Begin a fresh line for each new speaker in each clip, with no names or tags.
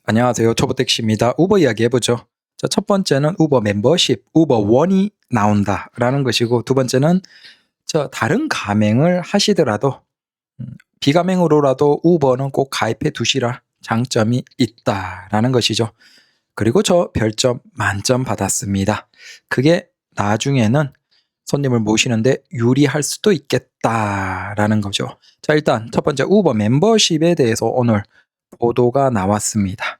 안녕하세요. 초보택시입니다. 우버 이야기 해보죠. 자, 첫 번째는 우버 멤버십, 우버 원이 나온다라는 것이고, 두 번째는 다른 가맹을 하시더라도 비가맹으로라도 우버는 꼭 가입해 두시라 장점이 있다라는 것이죠. 그리고 저 별점 만점 받았습니다. 그게 나중에는 손님을 모시는데 유리할 수도 있겠다라는 거죠. 자, 일단 첫 번째 우버 멤버십에 대해서 오늘 보도가 나왔습니다.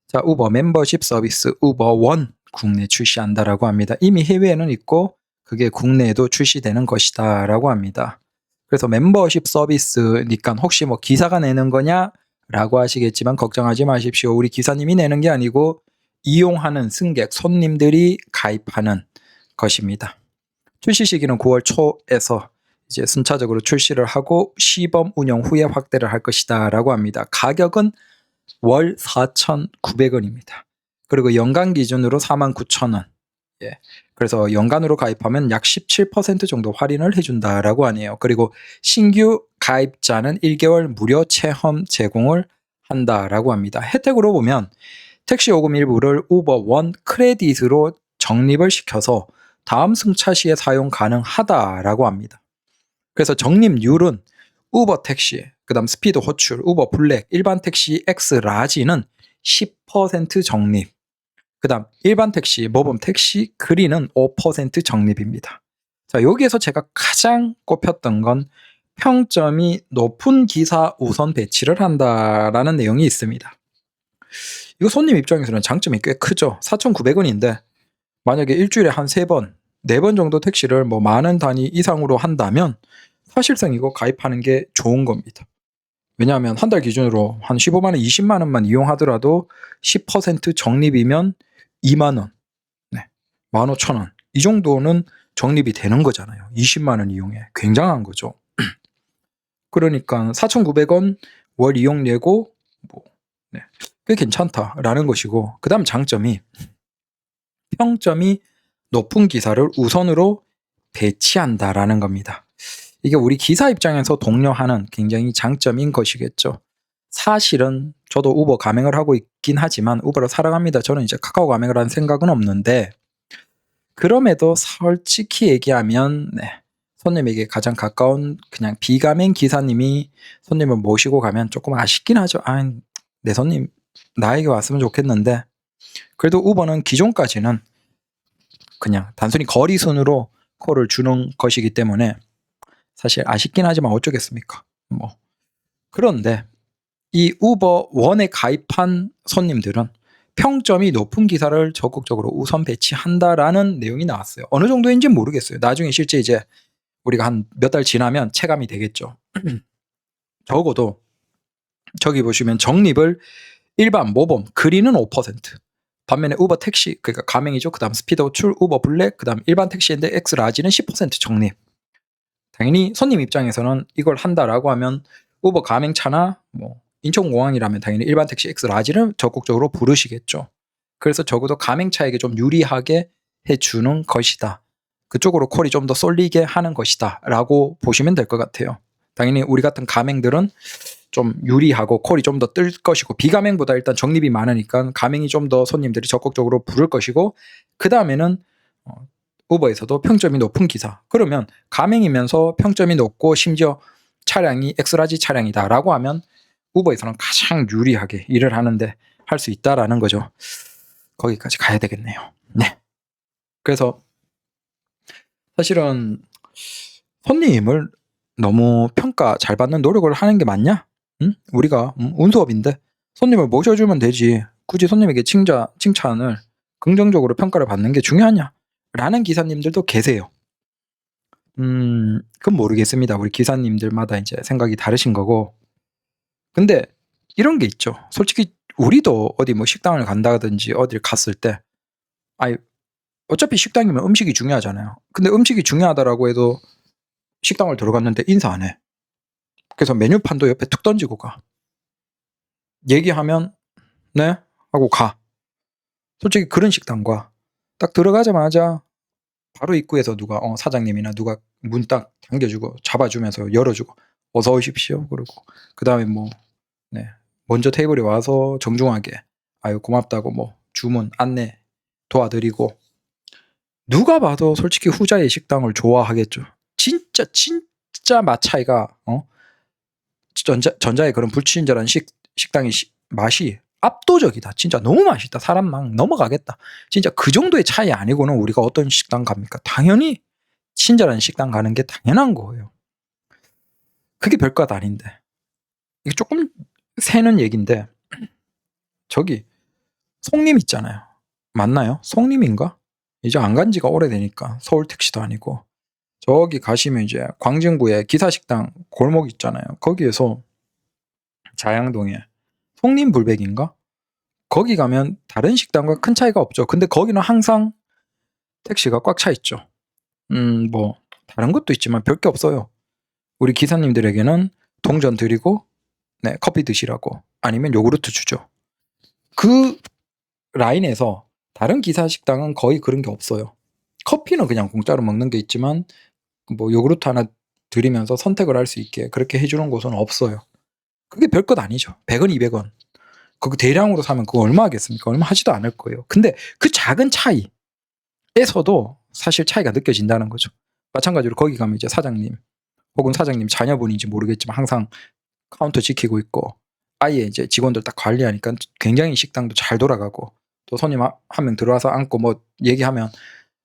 자, 우버 멤버십 서비스 우버원 국내 출시한다라고 합니다. 이미 해외에는 있고 그게 국내에도 출시되는 것이다 라고 합니다. 그래서 멤버십 서비스니까 혹시 뭐 기사가 내는 거냐 라고 하시겠지만 걱정하지 마십시오. 우리 기사님이 내는 게 아니고 이용하는 승객, 손님들이 가입하는 것입니다. 출시 시기는 9월 초에서 이제 순차적으로 출시를 하고 시범 운영 후에 확대를 할 것이다 라고 합니다. 가격은 월 4,900원입니다. 그리고 연간 기준으로 49,000원. 예. 그래서 연간으로 가입하면 약 17% 정도 할인을 해준다라고 하네요. 그리고 신규 가입자는 1개월 무료 체험 제공을 한다라고 합니다. 혜택으로 보면 택시 요금 일부를 우버원 크레딧으로 적립을 시켜서 다음 승차 시에 사용 가능하다라고 합니다. 그래서 적립률은 우버 택시, 그 다음 스피드 호출, 우버 블랙, 일반 택시 X 라지는 10% 적립, 그 다음 일반 택시, 모범 택시 그린은 5% 적립입니다. 자, 여기에서 제가 가장 꼽혔던 건 평점이 높은 기사 우선 배치를 한다라는 내용이 있습니다. 이거 손님 입장에서는 장점이 꽤 크죠. 4,900원인데 만약에 일주일에 한 3번, 4번 정도 택시를 뭐 많은 단위 이상으로 한다면 사실상 이거 가입하는 게 좋은 겁니다. 왜냐하면 한 달 기준으로 한 15만 원, 20만 원만 이용하더라도 10% 적립이면 2만 원, 네, 15,000원 이 정도는 적립이 되는 거잖아요. 20만 원 이용해. 굉장한 거죠. 그러니까 4,900원 월 이용료고 뭐, 네, 꽤 괜찮다라는 것이고, 그 다음 장점이 평점이 높은 기사를 우선으로 배치한다라는 겁니다. 이게 우리 기사 입장에서 독려하는 굉장히 장점인 것이겠죠. 사실은 저도 우버 가맹을 하고 있긴 하지만 우버를 사랑합니다. 저는 이제 카카오 가맹을 한 생각은 없는데, 그럼에도 솔직히 얘기하면 손님에게 가장 가까운 그냥 비가맹 기사님이 손님을 모시고 가면 조금 아쉽긴 하죠. 내 손님 나에게 왔으면 좋겠는데, 그래도 우버는 기존까지는 그냥 단순히 거리순으로 콜을 주는 것이기 때문에 사실 아쉽긴 하지만 어쩌겠습니까. 뭐 그런데 이 우버 원에 가입한 손님들은 평점이 높은 기사를 적극적으로 우선 배치한다라는 내용이 나왔어요. 어느 정도인지는 모르겠어요. 나중에 실제 이제 우리가 한 몇 달 지나면 체감이 되겠죠. 적어도 저기 보시면 적립을 일반, 모범, 그린은 5%. 반면에 우버 택시, 그러니까 가맹이죠. 그 다음 스피드 호출, 우버 블랙, 그 다음 일반 택시인데 X 라지는 10% 적립. 당연히 손님 입장에서는 이걸 한다라고 하면 우버 가맹차나 뭐 인천공항이라면 당연히 일반 택시 X 라지를 적극적으로 부르시겠죠. 그래서 적어도 가맹차에게 좀 유리하게 해주는 것이다. 그쪽으로 콜이 좀 더 쏠리게 하는 것이다 라고 보시면 될 것 같아요. 당연히 우리 같은 가맹들은 좀 유리하고 콜이 좀 더 뜰 것이고, 비가맹보다 일단 적립이 많으니까 가맹이 좀 더 손님들이 적극적으로 부를 것이고, 그 다음에는 우버에서도 평점이 높은 기사, 그러면 가맹이면서 평점이 높고 심지어 차량이 엑스라지 차량이다 라고 하면 우버에서는 가장 유리하게 일을 하는데 할 수 있다라는 거죠. 거기까지 가야 되겠네요. 네. 그래서 사실은 손님을 너무 평가 잘 받는 노력을 하는 게 맞냐? 응? 우리가 운수업인데 손님을 모셔주면 되지. 굳이 손님에게 칭찬을 긍정적으로 평가를 받는 게 중요하냐? 라는 기사님들도 계세요. 그건 모르겠습니다. 우리 기사님들마다 이제 생각이 다르신 거고. 근데 이런 게 있죠. 솔직히 우리도 어디 뭐 식당을 간다든지 어딜 갔을 때, 어차피 식당이면 음식이 중요하잖아요. 근데 음식이 중요하다라고 해도 식당을 들어갔는데 인사 안 해. 그래서 메뉴판도 옆에 툭 던지고 가. 얘기하면 네? 하고 가. 솔직히 그런 식당과 딱 들어가자마자 바로 입구에서 누가 사장님이나 누가 문 딱 당겨주고 잡아주면서 열어주고 어서 오십시오 그러고, 그 다음에 뭐 먼저 테이블에 와서 정중하게 아유 고맙다고 뭐 주문 안내 도와드리고 누가 봐도 솔직히 후자의 식당을 좋아하겠죠. 진짜 맛 차이가 전자의 그런 불친절한 식당의 맛이 압도적이다. 진짜 너무 맛있다. 사람 막 넘어가겠다. 진짜 그 정도의 차이 아니고는 우리가 어떤 식당 갑니까? 당연히 친절한 식당 가는 게 당연한 거예요. 그게 별것 아닌데. 이게 조금 새는 얘기인데 저기 송림 있잖아요. 맞나요? 송림인가? 이제 안 간 지가 오래되니까 서울 택시도 아니고 저기 가시면 이제 광진구에 기사식당 골목 있잖아요. 거기에서 자양동에 송림불백인가? 거기 가면 다른 식당과 큰 차이가 없죠. 근데 거기는 항상 택시가 꽉 차 있죠. 뭐 다른 것도 있지만 별게 없어요. 우리 기사님들에게는 동전 드리고 네, 커피 드시라고 아니면 요구르트 주죠. 그 라인에서 다른 기사 식당은 거의 그런 게 없어요. 커피는 그냥 공짜로 먹는 게 있지만 뭐 요구르트 하나 드리면서 선택을 할 수 있게 그렇게 해주는 곳은 없어요. 그게 별것 아니죠. 100원, 200원. 그거 대량으로 사면 그거 얼마 하겠습니까? 얼마 하지도 않을 거예요. 근데 그 작은 차이에서도 사실 차이가 느껴진다는 거죠. 마찬가지로 거기 가면 이제 사장님 혹은 사장님 자녀분인지 모르겠지만 항상 카운터 지키고 있고 아예 이제 직원들 딱 관리하니까 굉장히 식당도 잘 돌아가고 또 손님 한 명 들어와서 앉고 뭐 얘기하면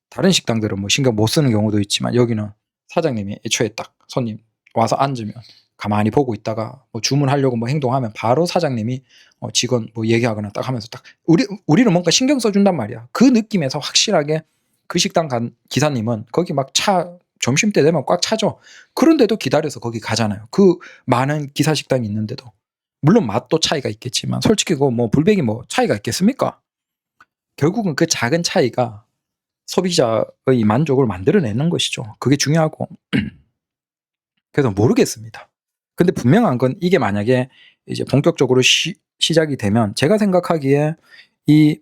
다른 식당들은 뭐 신경 못 쓰는 경우도 있지만 여기는 사장님이 애초에 딱 손님 와서 앉으면 가만히 보고 있다가 뭐 주문하려고 뭐 행동하면 바로 사장님이 직원 뭐 얘기하거나 딱 하면서 딱 우리는 뭔가 신경 써준단 말이야. 그 느낌에서 확실하게 그 식당 간 기사님은 거기 막 점심때 되면 꽉 차죠. 그런데도 기다려서 거기 가잖아요. 그 많은 기사 식당이 있는데도. 물론 맛도 차이가 있겠지만 솔직히 그거 뭐 불백이 뭐 차이가 있겠습니까? 결국은 그 작은 차이가 소비자의 만족을 만들어내는 것이죠. 그게 중요하고 그래서 모르겠습니다. 근데 분명한 건 이게 만약에 이제 본격적으로 시작이 되면 제가 생각하기에 이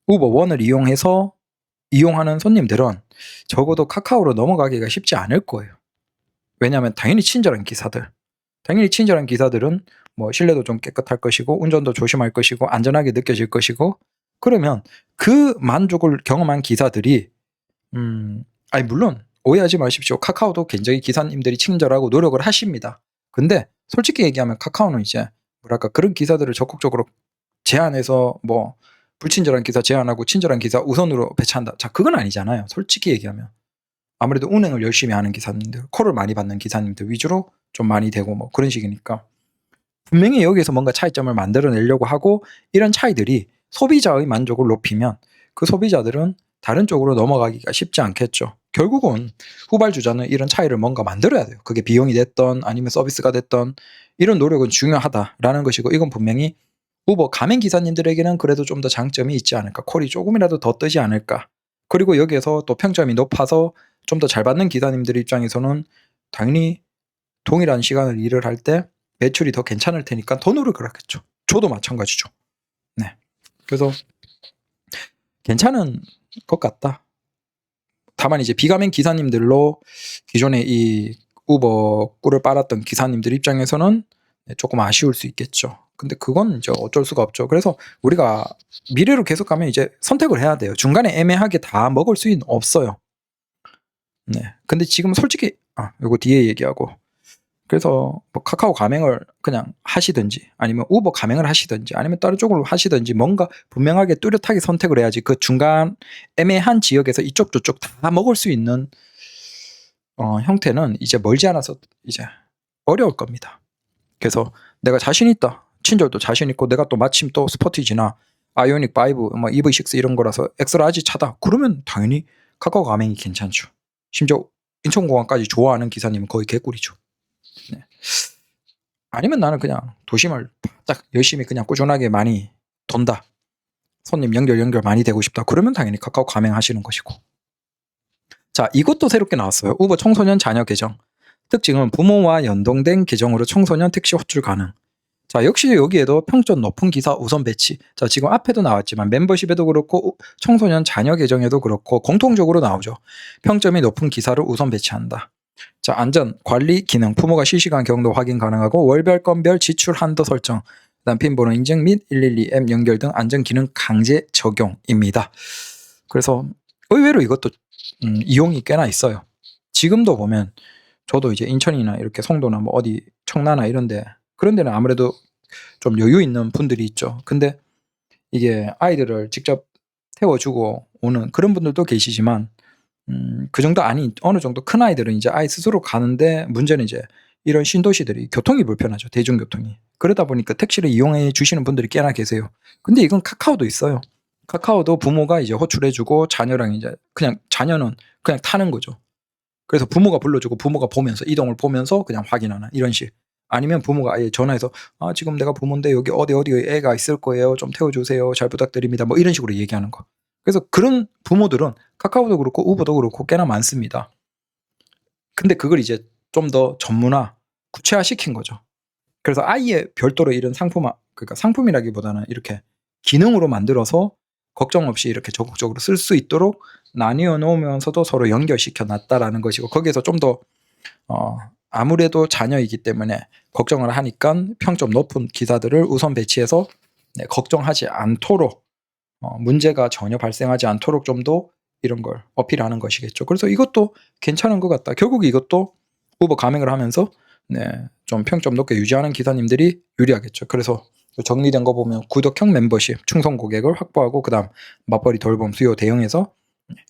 우버 원을 이용하는 손님들은 적어도 카카오로 넘어가기가 쉽지 않을 거예요. 왜냐하면 당연히 친절한 기사들은 뭐 신뢰도 좀 깨끗할 것이고 운전도 조심할 것이고 안전하게 느껴질 것이고 그러면 그 만족을 경험한 기사들이 아니 물론 오해하지 마십시오. 카카오도 굉장히 기사님들이 친절하고 노력을 하십니다. 근데 솔직히 얘기하면 카카오는 이제 뭐랄까 그런 기사들을 적극적으로 제한해서 뭐 불친절한 기사 제한하고 친절한 기사 우선으로 배치한다. 자 그건 아니잖아요. 솔직히 얘기하면 아무래도 운행을 열심히 하는 기사님들, 콜을 많이 받는 기사님들 위주로 좀 많이 되고 뭐 그런 식이니까 분명히 여기에서 뭔가 차이점을 만들어내려고 하고 이런 차이들이 소비자의 만족을 높이면 그 소비자들은 다른 쪽으로 넘어가기가 쉽지 않겠죠. 결국은 후발주자는 이런 차이를 뭔가 만들어야 돼요. 그게 비용이 됐던 아니면 서비스가 됐던 이런 노력은 중요하다라는 것이고 이건 분명히 우버 가맹 기사님들에게는 그래도 좀 더 장점이 있지 않을까. 콜이 조금이라도 더 뜨지 않을까. 그리고 여기에서 또 평점이 높아서 좀 더 잘 받는 기사님들 입장에서는 당연히 동일한 시간을 일을 할 때 매출이 더 괜찮을 테니까 더 노력을 하겠죠. 저도 마찬가지죠. 네. 그래서 괜찮은 것 같다. 다만 이제 비가맹 기사님들로 기존에 이 우버 꿀을 빨았던 기사님들 입장에서는 조금 아쉬울 수 있겠죠. 근데 그건 이제 어쩔 수가 없죠. 그래서 우리가 미래로 계속 가면 이제 선택을 해야 돼요. 중간에 애매하게 다 먹을 수는 없어요. 네. 근데 지금 솔직히 이거 뒤에 얘기하고 그래서 뭐 카카오 가맹을 그냥 하시든지 아니면 우버 가맹을 하시든지 아니면 다른 쪽으로 하시든지 뭔가 분명하게 뚜렷하게 선택을 해야지 그 중간 애매한 지역에서 이쪽 저쪽 다 먹을 수 있는 형태는 이제 멀지 않아서 이제 어려울 겁니다. 그래서 내가 자신 있다. 친절도 자신 있고 내가 또 마침 또 스포티지나 아이오닉 5, 뭐 EV6 이런 거라서 엑스라지 차다. 그러면 당연히 카카오 가맹이 괜찮죠. 심지어 인천공항까지 좋아하는 기사님은 거의 개꿀이죠. 네. 아니면 나는 그냥 도심을 딱 열심히 그냥 꾸준하게 많이 돈다. 손님 연결 많이 되고 싶다. 그러면 당연히 카카오 가맹하시는 것이고. 자, 이것도 새롭게 나왔어요. 우버 청소년 자녀 계정. 특징은 부모와 연동된 계정으로 청소년 택시 호출 가능. 자, 역시 여기에도 평점 높은 기사 우선 배치. 자, 지금 앞에도 나왔지만 멤버십에도 그렇고 청소년 자녀 계정에도 그렇고 공통적으로 나오죠. 평점이 높은 기사를 우선 배치한다. 자, 안전, 관리 기능, 부모가 실시간 경로 확인 가능하고 월별 건별 지출 한도 설정. 그다음 핀 번호 인증 및 112 앱 연결 등 안전 기능 강제 적용입니다. 그래서 의외로 이것도 이용이 꽤나 있어요. 지금도 보면 저도 이제 인천이나 이렇게 송도나 뭐 어디 청라나 이런데 그런 데는 아무래도 좀 여유 있는 분들이 있죠. 근데 이게 아이들을 직접 태워주고 오는 그런 분들도 계시지만 그 정도 아닌 어느 정도 큰 아이들은 이제 아이 스스로 가는데 문제는 이제 이런 신도시들이 교통이 불편하죠. 대중교통이. 그러다 보니까 택시를 이용해 주시는 분들이 꽤나 계세요. 근데 이건 카카오도 있어요. 카카오도 부모가 이제 호출해주고 자녀랑 이제 그냥 자녀는 그냥 타는 거죠. 그래서 부모가 불러주고 부모가 보면서 이동을 보면서 그냥 확인하는 이런 식. 아니면 부모가 아예 전화해서 아 지금 내가 부모인데 여기 어디에 애가 있을 거예요. 좀 태워주세요. 잘 부탁드립니다. 뭐 이런 식으로 얘기하는 거. 그래서 그런 부모들은 카카오도 그렇고 우버도 그렇고 꽤나 많습니다. 근데 그걸 이제 좀 더 전문화, 구체화 시킨 거죠. 그래서 아예 별도로 이런 그러니까 상품이라기보다는 이렇게 기능으로 만들어서 걱정 없이 이렇게 적극적으로 쓸 수 있도록 나뉘어 놓으면서도 서로 연결시켜 놨다라는 것이고 거기에서 좀 더 아무래도 자녀이기 때문에 걱정을 하니까 평점 높은 기사들을 우선 배치해서 걱정하지 않도록 문제가 전혀 발생하지 않도록 좀 더 이런 걸 어필하는 것이겠죠. 그래서 이것도 괜찮은 것 같다. 결국 이것도 우버 가맹을 하면서 좀 평점 높게 유지하는 기사님들이 유리하겠죠. 그래서 정리된 거 보면 구독형 멤버십 충성 고객을 확보하고 그다음 맞벌이 돌봄 수요 대응해서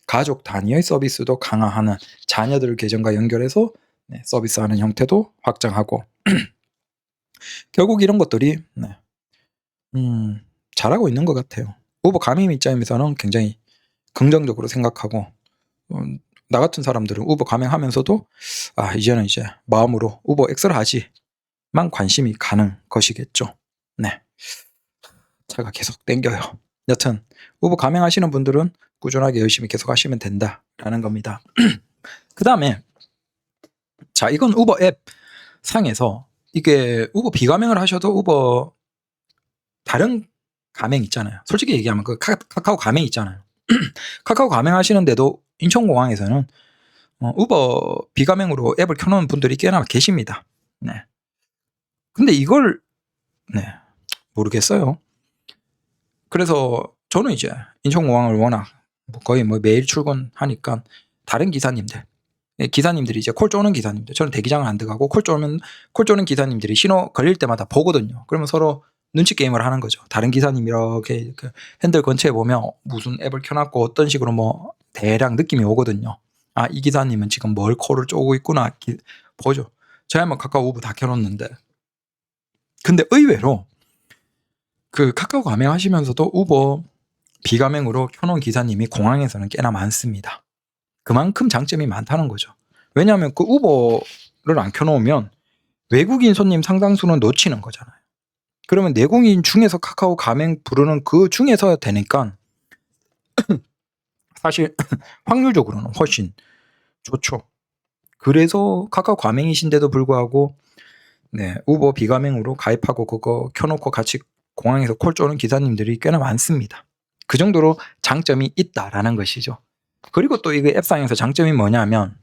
가족 단위의 서비스도 강화하는 자녀들 계정과 연결해서 서비스하는 형태도 확장하고 결국 이런 것들이 잘하고 있는 것 같아요. 우버 가맹 입장에서는 굉장히 긍정적으로 생각하고 나 같은 사람들은 우버 가맹하면서도 이제는 이제 마음으로 우버 X를 하지만 관심이 가는 것이겠죠. 네, 차가 계속 땡겨요. 여튼 우버 가맹하시는 분들은 꾸준하게 열심히 계속 하시면 된다라는 겁니다. 그 다음에 자 이건 우버 앱 상에서 이게 우버 비가맹을 하셔도 우버 다른 가맹 있잖아요. 솔직히 얘기하면 그 카카오 가맹 있잖아요. 카카오 가맹 하시는데도 인천공항에서는 우버 비가맹으로 앱을 켜놓은 분들이 꽤나 계십니다. 네. 근데 이걸 모르겠어요. 그래서 저는 이제 인천공항을 워낙 거의 매일 출근하니까 다른 기사님들이 이제 콜 쪼는 기사님들, 저는 대기장을 안 들어가고 콜 쪼는 기사님들이 신호 걸릴 때마다 보거든요. 그러면 서로 눈치 게임을 하는 거죠. 다른 기사님 이렇게 핸들 근처에 보면 무슨 앱을 켜놨고 어떤 식으로 대략 느낌이 오거든요. 이 기사님은 지금 뭘 콜을 쪼고 있구나 보죠. 제가 카카오 우버 다 켜놓는데 근데 의외로 그 카카오 가맹 하시면서도 우버 비가맹으로 켜놓은 기사님이 공항에서는 꽤나 많습니다. 그만큼 장점이 많다는 거죠. 왜냐하면 그 우버를 안 켜놓으면 외국인 손님 상당수는 놓치는 거잖아요. 그러면 내국인 중에서 카카오 가맹 부르는 그 중에서 되니까 사실 확률적으로는 훨씬 좋죠. 그래서 카카오 가맹이신데도 불구하고 우버 비가맹으로 가입하고 그거 켜놓고 같이 공항에서 콜 쪼는 기사님들이 꽤나 많습니다. 그 정도로 장점이 있다라는 것이죠. 그리고 또 이게 앱상에서 장점이 뭐냐면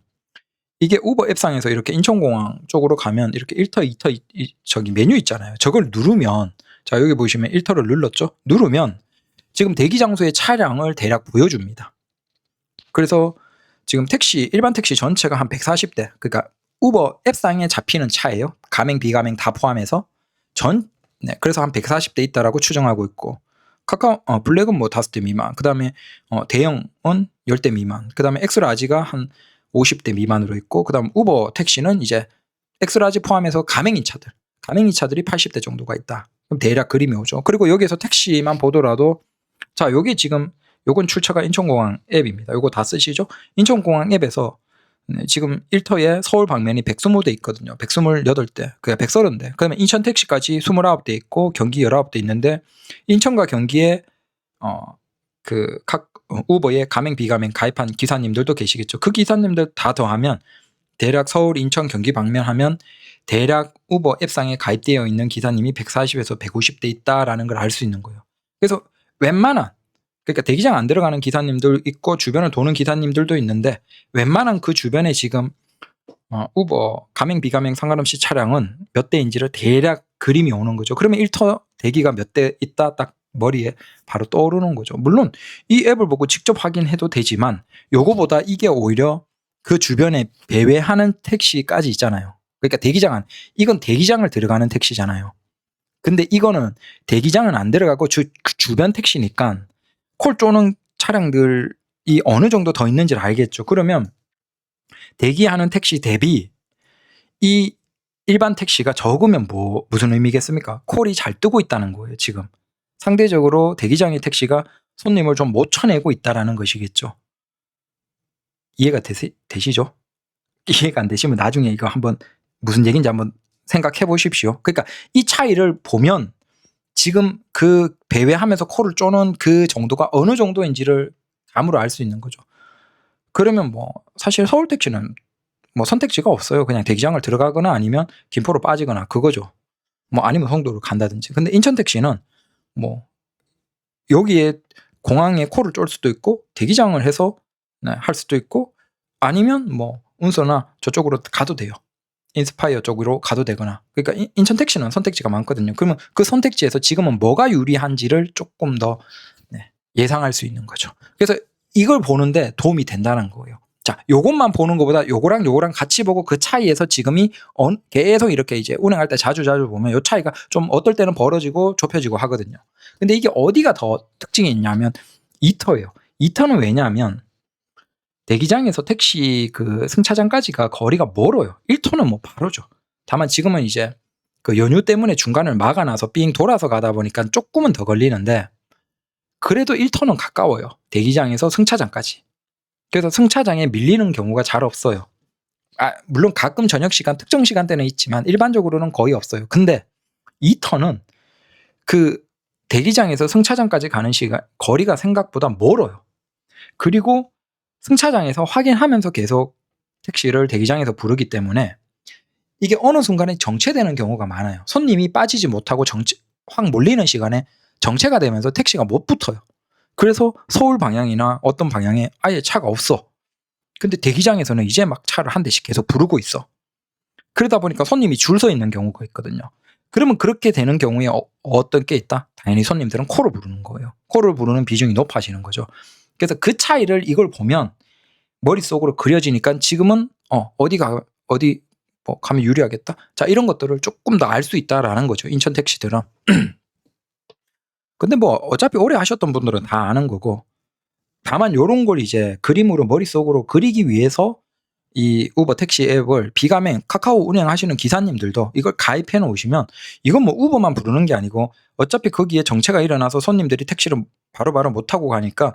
이게 우버 앱상에서 이렇게 인천공항 쪽으로 가면 이렇게 1터, 2터 저기 메뉴 있잖아요. 저걸 누르면 자 여기 보시면 1터를 눌렀죠. 누르면 지금 대기 장소의 차량을 대략 보여줍니다. 그래서 지금 일반 택시 전체가 한 140대 그러니까 우버 앱상에 잡히는 차예요. 가맹 비가맹 다 포함해서 그래서 한 140대 있다라고 추정하고 있고 카카오 블랙은 5대 미만 그 다음에 대형은 10대 미만 그 다음에 엑스라지가 한 50대 미만으로 있고 그 다음 우버 택시는 이제 엑스라지 포함해서 가맹이 차들이 80대 정도가 있다. 그럼 대략 그림이 오죠. 그리고 여기에서 택시만 보더라도 자 여기 지금 요건 출처가 인천공항 앱입니다. 요거 다 쓰시죠? 인천공항 앱에서 지금 1터에 서울 방면이 120대 있거든요. 128대, 그게 130대. 그다음에 인천 택시까지 29대 있고 경기 19대 있는데 인천과 경기에 각 우버에 가맹 비가맹 가입한 기사님들도 계시겠죠. 그 기사님들 다 더하면 대략 서울, 인천, 경기 방면하면 대략 우버 앱상에 가입되어 있는 기사님이 140에서 150대 있다라는 걸 알 수 있는 거예요. 그래서 그러니까 대기장 안 들어가는 기사님들 있고 주변을 도는 기사님들도 있는데 웬만한 그 주변에 지금 우버 가맹 비가맹 상관없이 차량은 몇 대인지를 대략 그림이 오는 거죠. 그러면 1터 대기가 몇 대 있다 딱 머리에 바로 떠오르는 거죠. 물론 이 앱을 보고 직접 확인해도 되지만 요거보다 이게 오히려 그 주변에 배회하는 택시까지 있잖아요. 그러니까 대기장 안, 이건 대기장을 들어가는 택시잖아요. 근데 이거는 대기장은 안 들어가고 주변 택시니까 콜 쪼는 차량들이 어느 정도 더 있는지를 알겠죠. 그러면 대기하는 택시 대비 이 일반 택시가 적으면 무슨 의미겠습니까? 콜이 잘 뜨고 있다는 거예요, 지금. 상대적으로 대기장의 택시가 손님을 좀 못 쳐내고 있다라는 것이겠죠. 이해가 되시죠? 이해가 안 되시면 나중에 이거 한번 무슨 얘기인지 한번 생각해 보십시오. 그러니까 이 차이를 보면 지금 그 배회하면서 콜을 쪼는 그 정도가 어느 정도인지를 감으로 알 수 있는 거죠. 그러면 뭐 사실 서울 택시는 뭐 선택지가 없어요. 그냥 대기장을 들어가거나 아니면 김포로 빠지거나 그거죠. 뭐 아니면 송도로 간다든지. 근데 인천 택시는 뭐 여기에 공항에 콜을 쫄 수도 있고 대기장을 해서 할 수도 있고 아니면 뭐 운서나 저쪽으로 가도 돼요. 인스파이어 쪽으로 가도 되거나. 그러니까 인천 택시는 선택지가 많거든요. 그러면 그 선택지에서 지금은 뭐가 유리한지를 조금 더 예상할 수 있는 거죠. 그래서 이걸 보는데 도움이 된다는 거예요. 자, 요것만 보는 것보다 요거랑 같이 보고 그 차이에서 지금이 계속 이렇게 이제 운행할 때 자주 보면 요 차이가 좀 어떨 때는 벌어지고 좁혀지고 하거든요. 근데 이게 어디가 더 특징이 있냐면 2터예요. 2터는 왜냐하면 대기장에서 택시 그 승차장까지가 거리가 멀어요. 1터는 뭐 바로죠. 다만 지금은 이제 그 연휴 때문에 중간을 막아놔서 삥 돌아서 가다 보니까 조금은 더 걸리는데 그래도 1터는 가까워요. 대기장에서 승차장까지. 그래서 승차장에 밀리는 경우가 잘 없어요. 물론 가끔 저녁 시간, 특정 시간대는 있지만 일반적으로는 거의 없어요. 근데 2터는 그 대기장에서 승차장까지 가는 시간, 거리가 생각보다 멀어요. 그리고 승차장에서 확인하면서 계속 택시를 대기장에서 부르기 때문에 이게 어느 순간에 정체되는 경우가 많아요. 손님이 빠지지 못하고 확 몰리는 시간에 정체가 되면서 택시가 못 붙어요. 그래서 서울 방향이나 어떤 방향에 아예 차가 없어. 근데 대기장에서는 이제 막 차를 한 대씩 계속 부르고 있어. 그러다 보니까 손님이 줄 서 있는 경우가 있거든요. 그러면 그렇게 되는 경우에 어떤 게 있다? 당연히 손님들은 콜을 부르는 거예요. 콜을 부르는 비중이 높아지는 거죠. 그래서 그 차이를 이걸 보면 머릿속으로 그려지니까 지금은 어디 뭐 가면 유리하겠다. 자, 이런 것들을 조금 더 알 수 있다라는 거죠. 인천 택시들은. 근데 뭐 어차피 오래 하셨던 분들은 다 아는 거고 다만 요런 걸 이제 그림으로 머릿속으로 그리기 위해서 이 우버 택시 앱을 비가맹 카카오 운행하시는 기사님들도 이걸 가입해 놓으시면 이건 뭐 우버만 부르는 게 아니고 어차피 거기에 정체가 일어나서 손님들이 택시를 바로바로 못 타고 가니까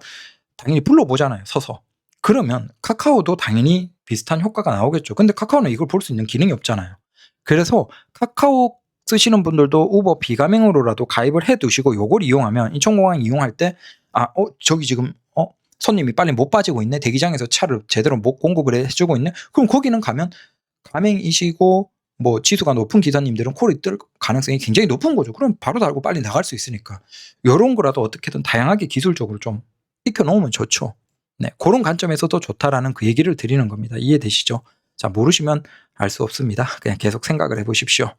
당연히 불러보잖아요, 서서. 그러면 카카오도 당연히 비슷한 효과가 나오겠죠. 근데 카카오는 이걸 볼 수 있는 기능이 없잖아요. 그래서 카카오 쓰시는 분들도 우버 비가맹으로라도 가입을 해 두시고 요걸 이용하면 인천공항 이용할 때 저기 지금 손님이 빨리 못 빠지고 있네. 대기장에서 차를 제대로 못 공급을 해주고 있네. 그럼 거기는 가면 가맹이시고 뭐 지수가 높은 기사님들은 콜이 뜰 가능성이 굉장히 높은 거죠. 그럼 바로 달고 빨리 나갈 수 있으니까 요런 거라도 어떻게든 다양하게 기술적으로 좀 익혀놓으면 좋죠. 네, 그런 관점에서도 좋다라는 그 얘기를 드리는 겁니다. 이해되시죠? 자, 모르시면 알 수 없습니다. 그냥 계속 생각을 해보십시오.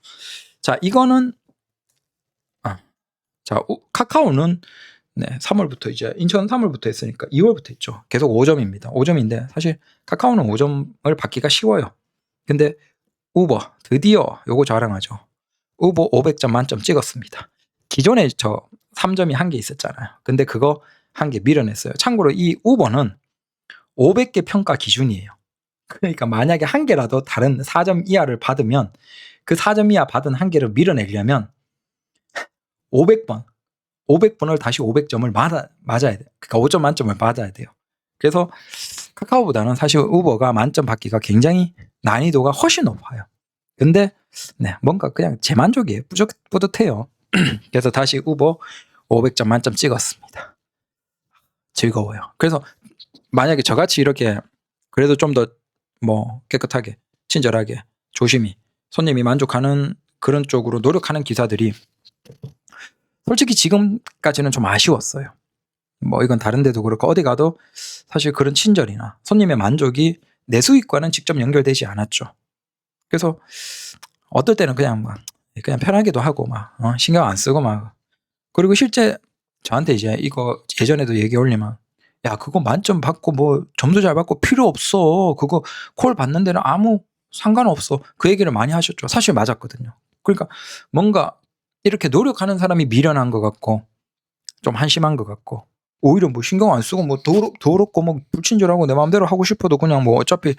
자, 이거는 카카오는 3월부터 이제 인천 3월부터 했으니까 2월부터 했죠. 계속 5점입니다. 5점인데 사실 카카오는 5점을 받기가 쉬워요. 근데 우버 드디어 요거 자랑하죠. 우버 500점 만점 찍었습니다. 기존에 저 3점이 한 개 있었잖아요. 근데 그거 한 개 밀어냈어요. 참고로 이 우버는 500개 평가 기준이에요. 그러니까 만약에 한 개라도 다른 4점 이하를 받으면 그 4점 이하 받은 한 개를 밀어내려면 500번을 다시 500점을 맞아야 돼요. 그러니까 5점 만점을 받아야 돼요. 그래서 카카오보다는 사실 우버가 만점 받기가 굉장히 난이도가 훨씬 높아요. 근데 뭔가 그냥 제 만족이에요. 뿌듯해요. 그래서 다시 우버 500점 만점 찍었습니다. 즐거워요. 그래서 만약에 저같이 이렇게 그래도 좀 더 뭐 깨끗하게 친절하게 조심히 손님이 만족하는 그런 쪽으로 노력하는 기사들이 솔직히 지금까지는 좀 아쉬웠어요. 뭐 이건 다른 데도 그렇고 어디 가도 사실 그런 친절이나 손님의 만족이 내 수익과는 직접 연결되지 않았죠. 그래서 어떨 때는 그냥 막 그냥 편하게도 하고 막 신경 안 쓰고 막. 그리고 실제 저한테 이제 이거 예전에도 얘기 올리면 야 그거 만점 받고 뭐 점수 잘 받고 필요 없어. 그거 콜 받는 데는 아무 상관없어. 그 얘기를 많이 하셨죠. 사실 맞았거든요. 그러니까 뭔가 이렇게 노력하는 사람이 미련한 것 같고 좀 한심한 것 같고 오히려 뭐 신경 안 쓰고 뭐 더럽고 뭐 불친절하고 내 마음대로 하고 싶어도 그냥 뭐 어차피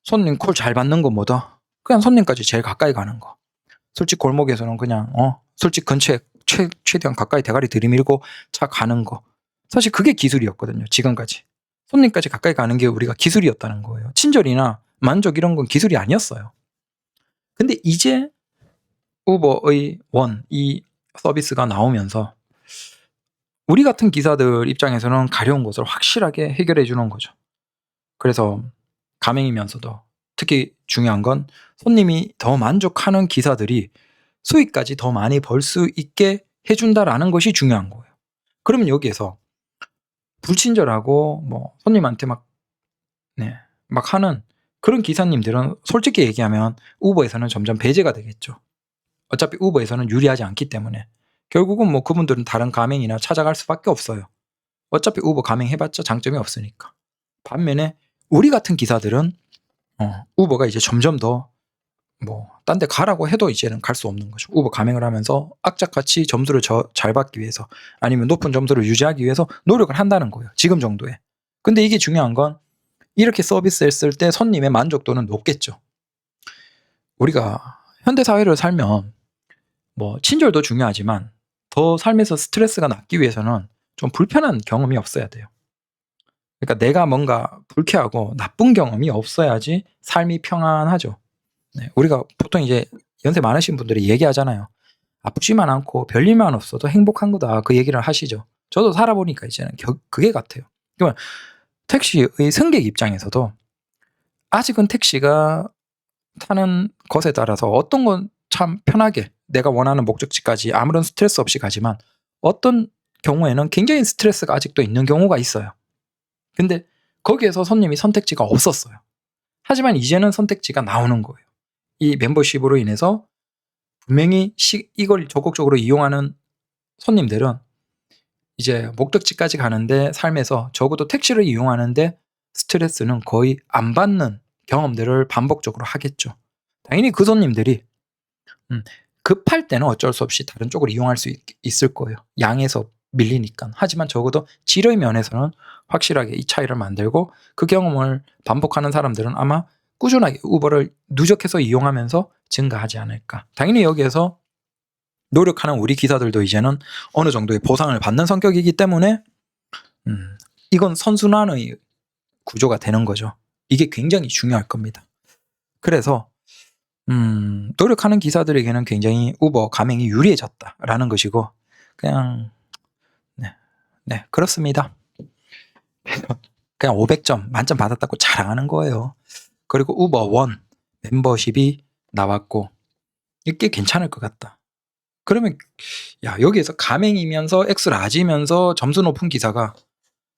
손님 콜 잘 받는 거 뭐다. 그냥 손님까지 제일 가까이 가는 거. 솔직 골목에서는 그냥 솔직 근처에 최대한 가까이 대가리 들이밀고 차 가는 거. 사실 그게 기술이었거든요. 지금까지. 손님까지 가까이 가는 게 우리가 기술이었다는 거예요. 친절이나 만족 이런 건 기술이 아니었어요. 근데 이제 우버의 이 서비스가 나오면서 우리 같은 기사들 입장에서는 가려운 것을 확실하게 해결해 주는 거죠. 그래서 가맹이면서도 특히 중요한 건 손님이 더 만족하는 기사들이 수익까지 더 많이 벌 수 있게 해준다라는 것이 중요한 거예요. 그러면 여기에서 불친절하고 뭐 손님한테 막 하는 그런 기사님들은 솔직히 얘기하면 우버에서는 점점 배제가 되겠죠. 어차피 우버에서는 유리하지 않기 때문에 결국은 뭐 그분들은 다른 가맹이나 찾아갈 수밖에 없어요. 어차피 우버 가맹 해봤자 장점이 없으니까. 반면에 우리 같은 기사들은 우버가 이제 점점 더 뭐 딴 데 가라고 해도 이제는 갈 수 없는 거죠. 우버 가맹을 하면서 악착같이 점수를 잘 받기 위해서 아니면 높은 점수를 유지하기 위해서 노력을 한다는 거예요. 지금 정도에. 근데 이게 중요한 건 이렇게 서비스했을 때 손님의 만족도는 높겠죠. 우리가 현대 사회를 살면 뭐 친절도 중요하지만 더 삶에서 스트레스가 낮기 위해서는 좀 불편한 경험이 없어야 돼요. 그러니까 내가 뭔가 불쾌하고 나쁜 경험이 없어야지 삶이 평안하죠. 우리가 보통 이제 연세 많으신 분들이 얘기하잖아요. 아프지만 않고 별일만 없어도 행복한 거다. 그 얘기를 하시죠. 저도 살아보니까 이제는 그게 같아요. 그러면 택시의 승객 입장에서도 아직은 택시가 타는 것에 따라서 어떤 건 참 편하게 내가 원하는 목적지까지 아무런 스트레스 없이 가지만 어떤 경우에는 굉장히 스트레스가 아직도 있는 경우가 있어요. 근데 거기에서 손님이 선택지가 없었어요. 하지만 이제는 선택지가 나오는 거예요. 이 멤버십으로 인해서 분명히 이걸 적극적으로 이용하는 손님들은 이제 목적지까지 가는데 삶에서 적어도 택시를 이용하는데 스트레스는 거의 안 받는 경험들을 반복적으로 하겠죠. 당연히 그 손님들이 급할 때는 어쩔 수 없이 다른 쪽을 이용할 수 있을 거예요. 양에서 밀리니까. 하지만 적어도 질의 면에서는 확실하게 이 차이를 만들고 그 경험을 반복하는 사람들은 아마 꾸준하게 우버를 누적해서 이용하면서 증가하지 않을까. 당연히 여기에서 노력하는 우리 기사들도 이제는 어느 정도의 보상을 받는 성격이기 때문에 이건 선순환의 구조가 되는 거죠. 이게 굉장히 중요할 겁니다. 그래서 노력하는 기사들에게는 굉장히 우버 가맹이 유리해졌다라는 것이고 그냥 네 그렇습니다. 그냥 500점 만점 받았다고 자랑하는 거예요. 그리고 우버 원 멤버십이 나왔고 이게 괜찮을 것 같다. 그러면 야 여기에서 가맹이면서 엑스라지면서 점수 높은 기사가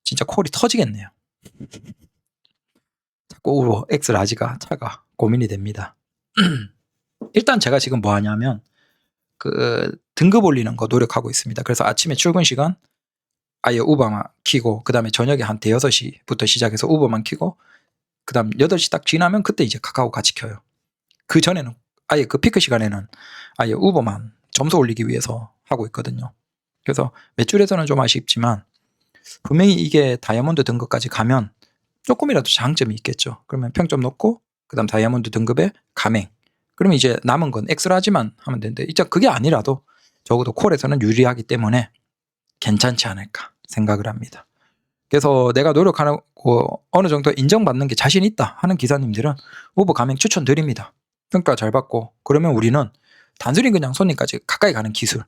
진짜 콜이 터지겠네요. 자꾸 우버 엑스라지가 차가 고민이 됩니다. 일단 제가 지금 뭐 하냐면 그 등급 올리는 거 노력하고 있습니다. 그래서 아침에 출근 시간 아예 우버만 키고 그 다음에 저녁에 한 대여섯 시부터 시작해서 우버만 키고 그 다음 8시 딱 지나면 그때 이제 카카오 같이 켜요. 그 전에는 아예 그 피크 시간에는 아예 우버만 점수 올리기 위해서 하고 있거든요. 그래서 매출에서는 좀 아쉽지만 분명히 이게 다이아몬드 등급까지 가면 조금이라도 장점이 있겠죠. 그러면 평점 높고 그 다음 다이아몬드 등급에 가맹 그러면 이제 남은 건 엑스라지만 하면 되는데 이제 그게 아니라도 적어도 콜에서는 유리하기 때문에 괜찮지 않을까 생각을 합니다. 그래서 내가 노력하고 어느 정도 인정받는 게 자신 있다 하는 기사님들은 우버 가맹 추천드립니다. 평가 잘 받고 그러면 우리는 단순히 그냥 손님까지 가까이 가는 기술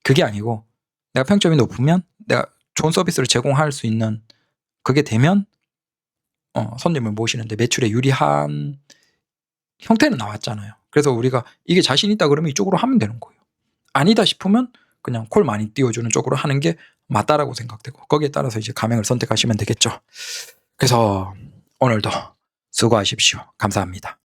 그게 아니고 내가 평점이 높으면 내가 좋은 서비스를 제공할 수 있는 그게 되면 손님을 모시는데 매출에 유리한 형태는 나왔잖아요. 그래서 우리가 이게 자신 있다 그러면 이쪽으로 하면 되는 거예요. 아니다 싶으면 그냥 콜 많이 띄워주는 쪽으로 하는 게 맞다라고 생각되고 거기에 따라서 이제 가맹을 선택하시면 되겠죠. 그래서 오늘도 수고하십시오. 감사합니다.